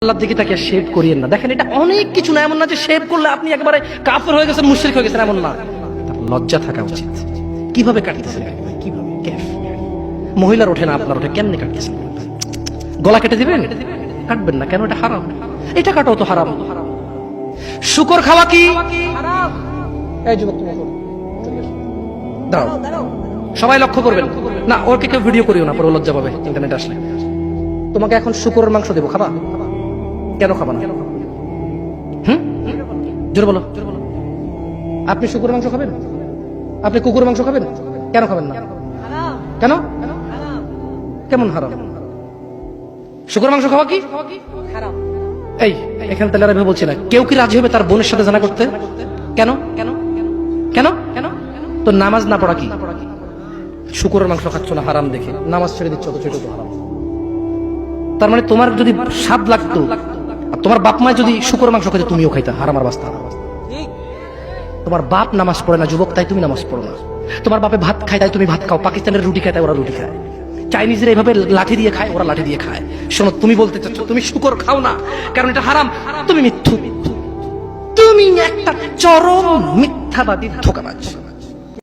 আল্লাহর দিকে তাকে শেভ করিয়েন না। দেখেন এটা অনেক কিছু না, এমন না যে শেভ করলে আপনি একেবারে কাফের হয়ে গেছেন, মুশরিক হয়ে গেছেন, এমন না। লজ্জা থাকা উচিত। কিভাবে কাটতেছেন? কিভাবে? মহিলার ওঠে না, আপনার ওঠে, কেমনে কাটতেছেন? গলা কেটে দিবেন? কাটবেন না কেন? এটা হারাম। এটা কাটাও তো হারাম। শুকর খাওয়া কি হারাম? এই যুবক তুমি দাঁড়াও, সবাই লক্ষ্য করবেন না, ওকে কেউ ভিডিও করিও না, পরে লজ্জা পাবে ইন্টারনেট আসলে। তোমাকে এখন শুকরের মাংস দেবো, খাবা? কেন খাবা না? জোরে বলো। আপনি শুকরের মাংস খাবেন? আপনি কুকুরের মাংস খাবেন? কেন খাবেন না? কেন? কেমন হারাম? শুকরের মাংস খাওয়া কি হারাম? এই এখানে তাহলে আমি বলছি না, কেউ কি রাজি হবে তার বোনের সাথে জানা করতে? কেন? কেন? কেন? কেন? তো নামাজ না পড়া কি? শুকরের মাংস খাচ্ছ না হারাম দেখে নামাজ ছেড়ে দিচ্ছ, তো সেটা তো হারাম। তার মানে তোমার যদি স্বাদ লাগতো আর তোমার বাপ মা যদি শুকরের মাংস খাইতে, তুমিও খাইতা, হারাম আর বাস্তা। তোমার বাপ নামাজ পড়ে না যুবক, তাই তুমি নামাজ পড়ো না। তোমার বাপে ভাত খায় তাই তুমি ভাত খাও, পাকিস্তানের রুটি খায় তাই ওরা রুটি খায়, চাইনিজরা এইভাবে লাঠি দিয়ে খায়, ওরা লাঠি দিয়ে খায়। শোনো, তুমি বলতে চাচ্ছ তুমি শুকর খাও না কারণ এটা হারাম, তুমি মিথ্যু, তুমি একটা চরম মিথ্যাবাদী, ধোঁকাবাজ।